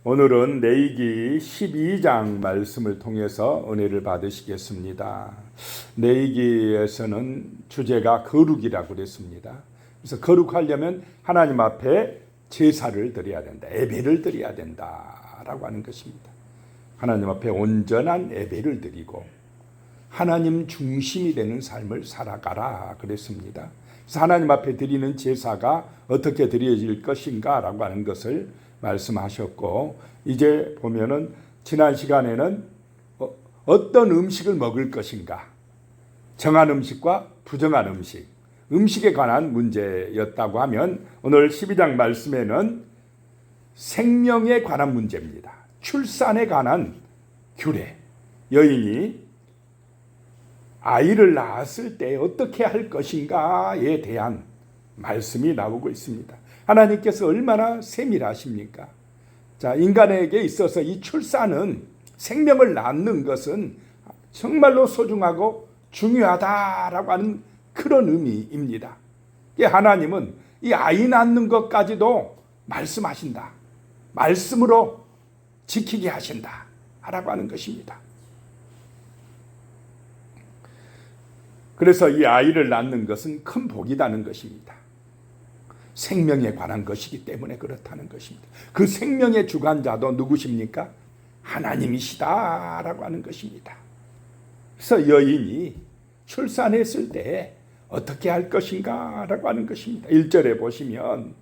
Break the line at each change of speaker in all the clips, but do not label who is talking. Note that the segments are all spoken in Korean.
오늘은 레위기 12장 말씀을 통해서 은혜를 받으시겠습니다. 레위기에서는 주제가 거룩이라고 그랬습니다. 그래서 거룩하려면 하나님 앞에 제사를 드려야 된다, 예배를 드려야 된다라고 하는 것입니다. 하나님 앞에 온전한 예배를 드리고 하나님 중심이 되는 삶을 살아가라 그랬습니다. 그래서 하나님 앞에 드리는 제사가 어떻게 드려질 것인가 라고 하는 것을 말씀하셨고, 이제 보면은 지난 시간에는 어떤 음식을 먹을 것인가, 정한 음식과 부정한 음식, 음식에 관한 문제였다고 하면, 오늘 12장 말씀에는 생명에 관한 문제입니다. 출산에 관한 규례, 여인이 아이를 낳았을 때 어떻게 할 것인가에 대한 말씀이 나오고 있습니다. 하나님께서 얼마나 세밀하십니까? 자, 인간에게 있어서 이 출산은, 생명을 낳는 것은 정말로 소중하고 중요하다라고 하는 그런 의미입니다. 하나님은 이 아이 낳는 것까지도 말씀하신다, 말씀으로 지키게 하신다 라고 하는 것입니다. 그래서 이 아이를 낳는 것은 큰 복이라는 것입니다. 생명에 관한 것이기 때문에 그렇다는 것입니다. 그 생명의 주관자도 누구십니까? 하나님이시다라고 하는 것입니다. 그래서 여인이 출산했을 때 어떻게 할 것인가 라고 하는 것입니다. 1절에 보시면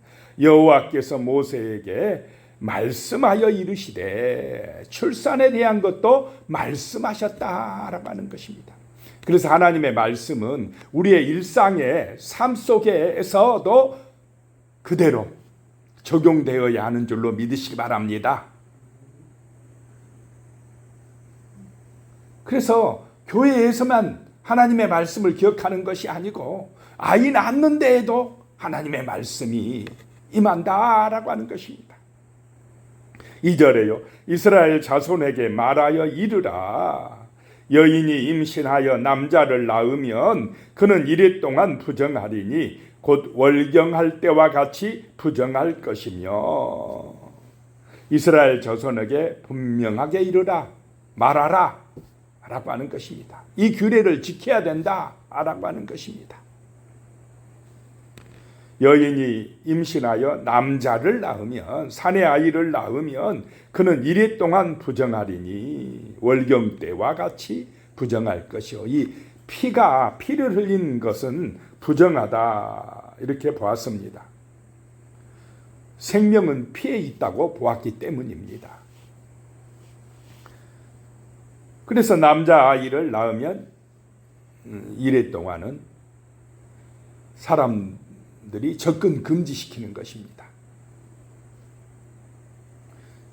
여호와께서 모세에게 말씀하여 이르시되, 출산에 대한 것도 말씀하셨다라고 하는 것입니다. 그래서 하나님의 말씀은 우리의 일상의 삶 속에서도 그대로 적용되어야 하는 줄로 믿으시기 바랍니다. 그래서 교회에서만 하나님의 말씀을 기억하는 것이 아니고, 아이 낳는 데에도 하나님의 말씀이 임한다라고 하는 것입니다. 2절에요. 이스라엘 자손에게 말하여 이르라. 여인이 임신하여 남자를 낳으면 그는 이래 동안 부정하리니 곧 월경할 때와 같이 부정할 것이며, 이스라엘 자손에게 분명하게 이르라, 말하라 라고 하는 것입니다. 이 규례를 지켜야 된다 라고 하는 것입니다. 여인이 임신하여 남자를 낳으면, 사내 아이를 낳으면 그는 이래 동안 부정하리니 월경 때와 같이 부정할 것이요. 이 피를 흘린 것은 부정하다 이렇게 보았습니다. 생명은 피에 있다고 보았기 때문입니다. 그래서 남자아이를 낳으면 이래 동안은 사람들이 접근 금지시키는 것입니다.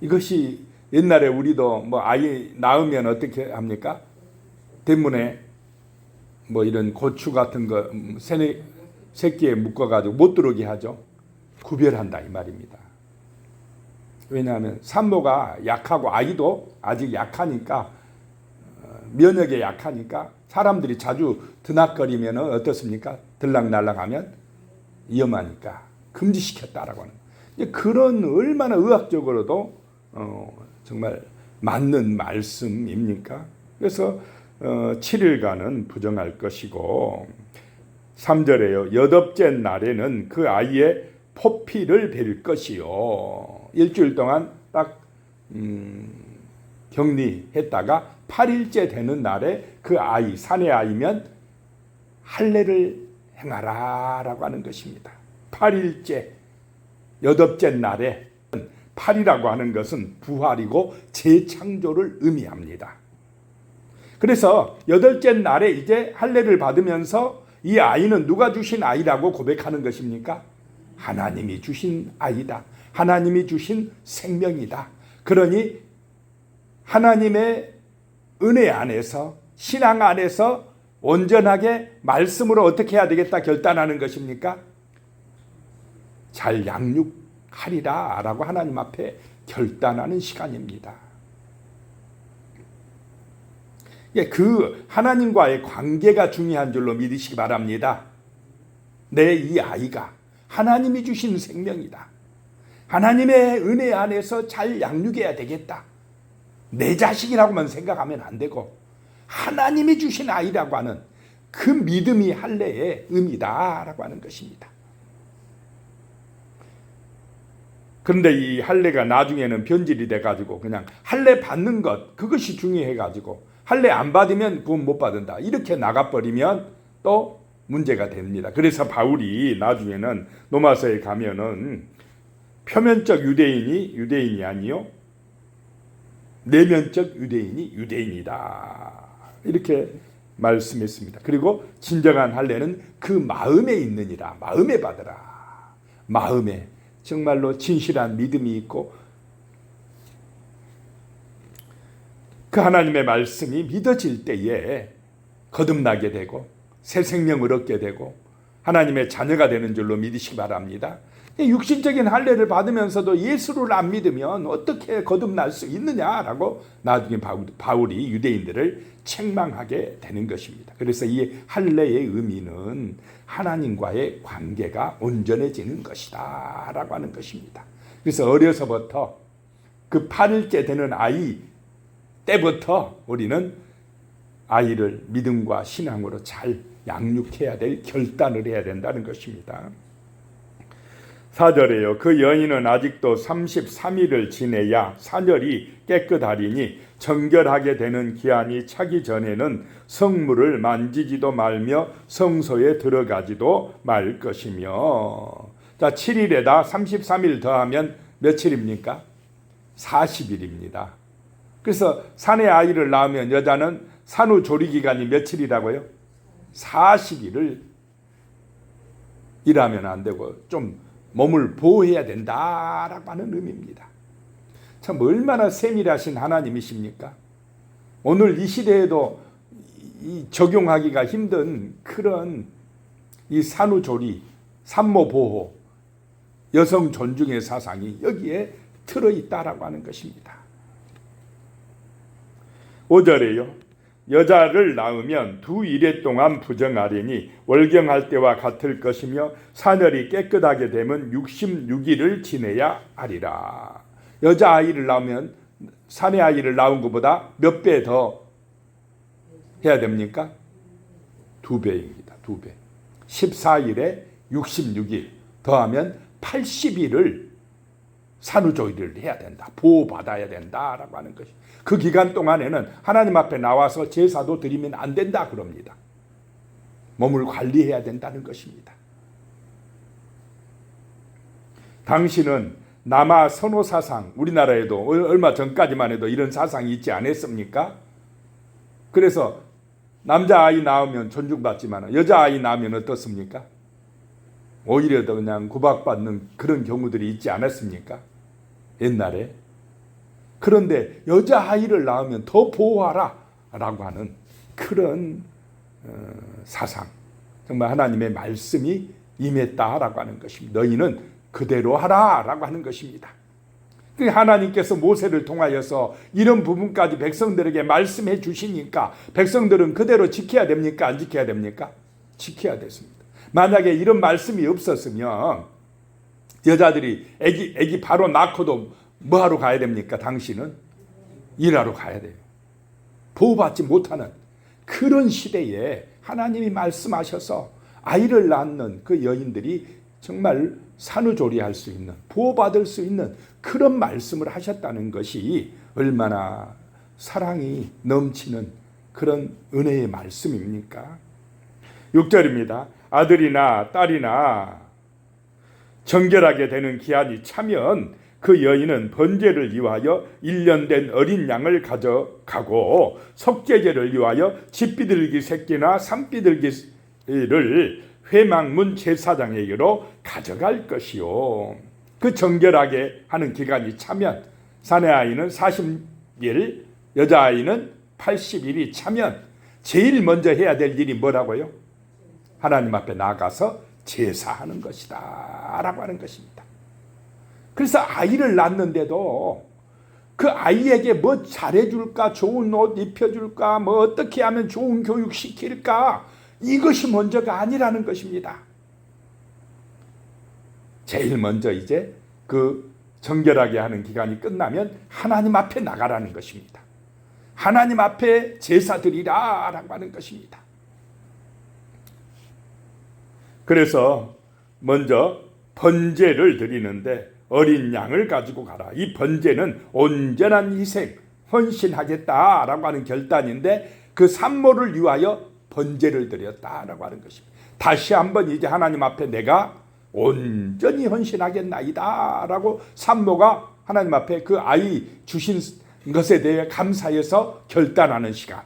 이것이 옛날에 우리도 아이 낳으면 어떻게 합니까? 대문에 이런 고추 같은 거 새끼에 묶어가지고 못 들어오게 하죠. 구별한다 이 말입니다. 왜냐하면 산모가 약하고 아이도 아직 약하니까, 면역에 약하니까 사람들이 자주 드나거리면 어떻습니까? 들락날락하면 위험하니까 금지시켰다라고 하는, 그런 얼마나 의학적으로도 정말 맞는 말씀입니까? 그래서 7일간은 부정할 것이고, 3절에요. 여덟째 날에는 그 아이의 포피를 베릴 것이요. 일주일 동안 딱 격리했다가 8일째 되는 날에 그 아이, 사내 아이면 할례를 행하라 라고 하는 것입니다. 8일째, 여덟째 날에, 8이라고 하는 것은 부활이고 재창조를 의미합니다. 그래서 여덟째 날에 이제 할례를 받으면서 이 아이는 누가 주신 아이라고 고백하는 것입니까? 하나님이 주신 아이다, 하나님이 주신 생명이다. 그러니 하나님의 은혜 안에서, 신앙 안에서 온전하게 말씀으로 어떻게 해야 되겠다 결단하는 것입니까? 잘 양육하리라 라고 하나님 앞에 결단하는 시간입니다. 그 하나님과의 관계가 중요한 줄로 믿으시기 바랍니다. 내 이 아이가 하나님이 주신 생명이다, 하나님의 은혜 안에서 잘 양육해야 되겠다. 내 자식이라고만 생각하면 안 되고 하나님이 주신 아이라고 하는 그 믿음이 할례의 의미다라고 하는 것입니다. 그런데 이 할례가 나중에는 변질이 돼가지고 그냥 할례 받는 것 그것이 중요해가지고 할례 안 받으면 구원 못 받는다 이렇게 나가버리면 또 문제가 됩니다. 그래서 바울이 나중에는 로마서에 가면은 표면적 유대인이 아니요 내면적 유대인이다 이렇게 말씀했습니다. 그리고 진정한 할례는 그 마음에 있느니라. 마음에 받으라. 마음에 정말로 진실한 믿음이 있고 그 하나님의 말씀이 믿어질 때에 거듭나게 되고 새 생명을 얻게 되고 하나님의 자녀가 되는 줄로 믿으시기 바랍니다. 육신적인 할례를 받으면서도 예수를 안 믿으면 어떻게 거듭날 수 있느냐라고 나중에 바울이 유대인들을 책망하게 되는 것입니다. 그래서 이 할례의 의미는 하나님과의 관계가 온전해지는 것이다 라고 하는 것입니다. 그래서 어려서부터 그 8일째 되는 아이 때부터 우리는 아이를 믿음과 신앙으로 잘 양육해야 될 결단을 해야 된다는 것입니다. 4절에요. 그 여인은 아직도 33일을 지내야 사절이 깨끗하리니 정결하게 되는 기한이 차기 전에는 성물을 만지지도 말며 성소에 들어가지도 말 것이며. 자, 7일에다 33일 더하면 며칠입니까? 40일입니다. 그래서 산에 아이를 낳으면 여자는 산후 조리 기간이 며칠이라고요? 40일을 일하면 안 되고 좀 몸을 보호해야 된다라고 하는 의미입니다. 참 얼마나 세밀하신 하나님이십니까? 오늘 이 시대에도 적용하기가 힘든 그런 이 산후조리, 산모보호, 여성 존중의 사상이 여기에 들어있다라고 하는 것입니다. 5절에요. 여자를 낳으면 2일에 동안 부정하리니 월경할 때와 같을 것이며 사절이 깨끗하게 되면 66일을 지내야 하리라. 여자아이를 낳으면 사내 아이를 낳은 것보다 몇 배 더 해야 됩니까? 2배입니다. 2배. 14일에 66일 더하면 80일을 산후조리를 해야 된다. 보호받아야 된다라고 하는 것이. 그 기간 동안에는 하나님 앞에 나와서 제사도 드리면 안 된다 그럽니다. 몸을 관리해야 된다는 것입니다. 당신은 남아 선호 사상, 우리나라에도 얼마 전까지만 해도 이런 사상이 있지 않았습니까? 그래서 남자아이 낳으면 존중받지만 여자아이 낳으면 어떻습니까? 오히려 더 그냥 구박받는 그런 경우들이 있지 않았습니까? 옛날에. 그런데 여자아이를 낳으면 더 보호하라 라고 하는 그런 사상, 정말 하나님의 말씀이 임했다라고 하는 것입니다. 너희는 그대로 하라 라고 하는 것입니다. 하나님께서 모세를 통하여서 이런 부분까지 백성들에게 말씀해 주시니까 백성들은 그대로 지켜야 됩니까? 안 지켜야 됩니까? 지켜야 됐습니다. 만약에 이런 말씀이 없었으면 여자들이 애기 바로 낳고도 뭐하러 가야 됩니까? 당신은 일하러 가야 돼요. 보호받지 못하는 그런 시대에 하나님이 말씀하셔서 아이를 낳는 그 여인들이 정말 산후조리할 수 있는, 보호받을 수 있는 그런 말씀을 하셨다는 것이 얼마나 사랑이 넘치는 그런 은혜의 말씀입니까? 6절입니다. 아들이나 딸이나 정결하게 되는 기한이 차면 그 여인은 번제를 위하여 1년 된 어린 양을 가져가고 속죄제를 위하여 집비둘기 새끼나 산비둘기를 회막문 제사장에게로 가져갈 것이요. 그 정결하게 하는 기간이 차면 사내 아이는 40일, 여자아이는 80일이 차면 제일 먼저 해야 될 일이 뭐라고요? 하나님 앞에 나가서 제사하는 것이다 라고 하는 것입니다. 그래서 아이를 낳는데도 그 아이에게 뭐 잘해줄까, 좋은 옷 입혀줄까, 뭐 어떻게 하면 좋은 교육 시킬까, 이것이 먼저가 아니라는 것입니다. 제일 먼저 이제 그 정결하게 하는 기간이 끝나면 하나님 앞에 나가라는 것입니다. 하나님 앞에 제사 드리라 라고 하는 것입니다. 그래서 먼저 번제를 드리는데 어린 양을 가지고 가라. 이 번제는 온전한 희생, 헌신하겠다라고 하는 결단인데 그 산모를 위하여 번제를 드렸다라고 하는 것입니다. 다시 한번 이제 하나님 앞에 내가 온전히 헌신하겠나이다 라고 산모가 하나님 앞에 그 아이 주신 것에 대해 감사해서 결단하는 시간,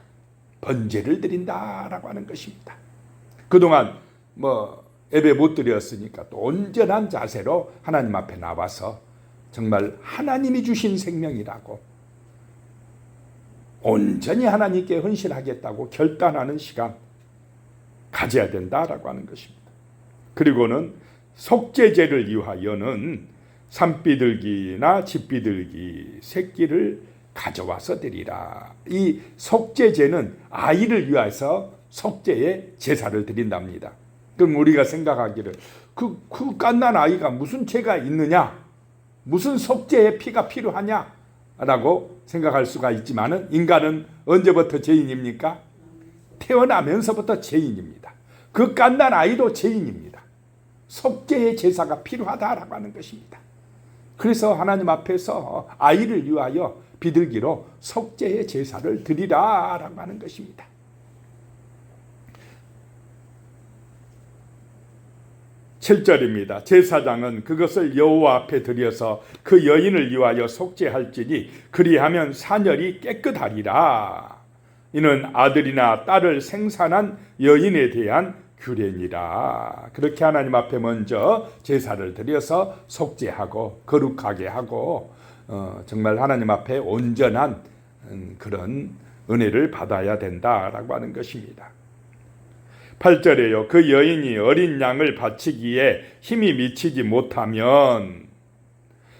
번제를 드린다라고 하는 것입니다. 그동안 예배 못 드렸으니까 또 온전한 자세로 하나님 앞에 나와서 정말 하나님이 주신 생명이라고 온전히 하나님께 헌신하겠다고 결단하는 시간 가져야 된다라고 하는 것입니다. 그리고는 속죄제를 위하여는 산비둘기나 집비둘기 새끼를 가져와서 드리라. 이 속죄제는 아이를 위해서 속죄의 제사를 드린답니다. 그럼 우리가 생각하기를 그 갓난 아이가 무슨 죄가 있느냐, 무슨 속죄의 피가 필요하냐 라고 생각할 수가 있지만은 인간은 언제부터 죄인입니까? 태어나면서부터 죄인입니다. 그 갓난 아이도 죄인입니다. 속죄의 제사가 필요하다라고 하는 것입니다. 그래서 하나님 앞에서 아이를 위하여 비둘기로 속죄의 제사를 드리라라고 하는 것입니다. 7절입니다. 제사장은 그것을 여호와 앞에 드려서 그 여인을 위하여 속죄할지니 그리하면 사녀리 깨끗하리라. 이는 아들이나 딸을 생산한 여인에 대한 규례니라. 그렇게 하나님 앞에 먼저 제사를 드려서 속죄하고 거룩하게 하고 정말 하나님 앞에 온전한 그런 은혜를 받아야 된다라고 하는 것입니다. 8절에요. 그 여인이 어린 양을 바치기에 힘이 미치지 못하면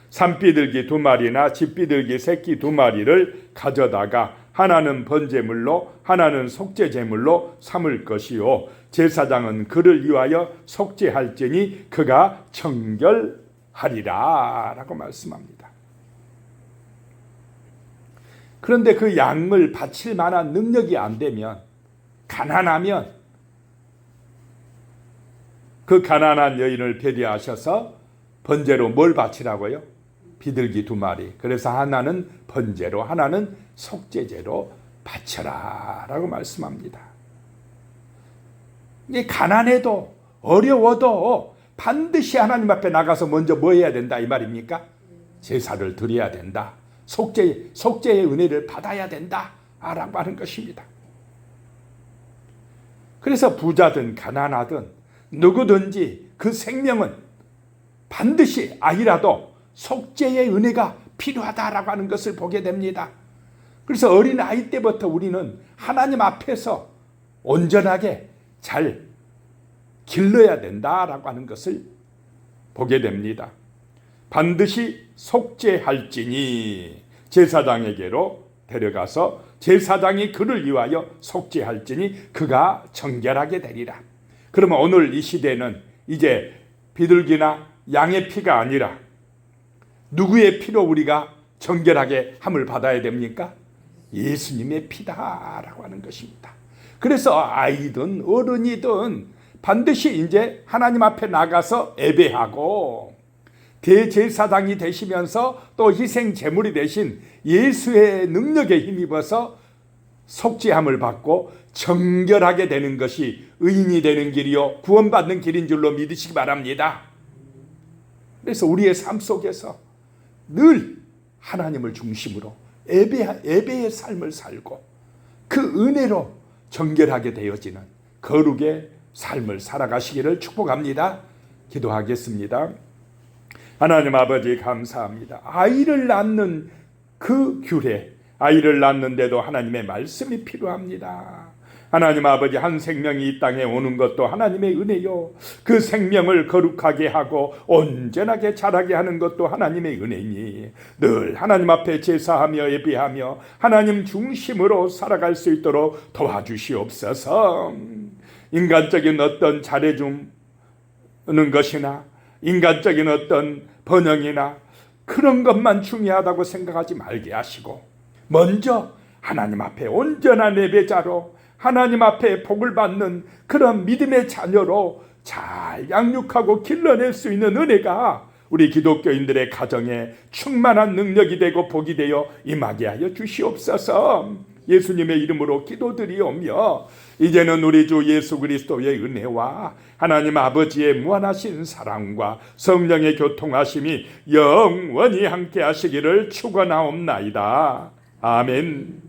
산비둘기 2마리나 집비둘기 새끼 2마리를 가져다가 하나는 번제물로 하나는 속죄제물로 삼을 것이요 제사장은 그를 위하여 속죄할지니 그가 정결하리라 라고 말씀합니다. 그런데 그 양을 바칠 만한 능력이 안 되면, 가난하면 그 가난한 여인을 배려하셔서 번제로 뭘 바치라고요? 비둘기 2마리. 그래서 하나는 번제로 하나는 속죄제로 바쳐라 라고 말씀합니다. 이게 가난해도 어려워도 반드시 하나님 앞에 나가서 먼저 뭐 해야 된다 이 말입니까? 제사를 드려야 된다. 속죄의 은혜를 받아야 된다 라고 하는 것입니다. 그래서 부자든 가난하든 누구든지 그 생명은 반드시 아이라도 속죄의 은혜가 필요하다라고 하는 것을 보게 됩니다. 그래서 어린 아이 때부터 우리는 하나님 앞에서 온전하게 잘 길러야 된다라고 하는 것을 보게 됩니다. 반드시 속죄할지니 제사장에게로 데려가서 제사장이 그를 위하여 속죄할지니 그가 정결하게 되리라. 그러면 오늘 이 시대는 이제 비둘기나 양의 피가 아니라 누구의 피로 우리가 정결하게 함을 받아야 됩니까? 예수님의 피다라고 하는 것입니다. 그래서 아이든 어른이든 반드시 이제 하나님 앞에 나가서 예배하고 대제사장이 되시면서 또 희생 제물이 되신 예수의 능력에 힘입어서 속죄함을 받고 정결하게 되는 것이 의인이 되는 길이요 구원받는 길인 줄로 믿으시기 바랍니다. 그래서 우리의 삶 속에서 늘 하나님을 중심으로 예배의 삶을 살고 그 은혜로 정결하게 되어지는 거룩의 삶을 살아가시기를 축복합니다. 기도하겠습니다. 하나님 아버지 감사합니다. 아이를 낳는 그 규례, 아이를 낳는데도 하나님의 말씀이 필요합니다. 하나님 아버지, 한 생명이 이 땅에 오는 것도 하나님의 은혜요, 그 생명을 거룩하게 하고 온전하게 자라게 하는 것도 하나님의 은혜니 늘 하나님 앞에 제사하며 예배하며 하나님 중심으로 살아갈 수 있도록 도와주시옵소서. 인간적인 어떤 잘해주는 것이나 인간적인 어떤 번영이나 그런 것만 중요하다고 생각하지 말게 하시고 먼저 하나님 앞에 온전한 예배자로 하나님 앞에 복을 받는 그런 믿음의 자녀로 잘 양육하고 길러낼 수 있는 은혜가 우리 기독교인들의 가정에 충만한 능력이 되고 복이 되어 임하게 하여 주시옵소서. 예수님의 이름으로 기도드리오며 이제는 우리 주 예수 그리스도의 은혜와 하나님 아버지의 무한하신 사랑과 성령의 교통하심이 영원히 함께 하시기를 축원하옵나이다. 아멘.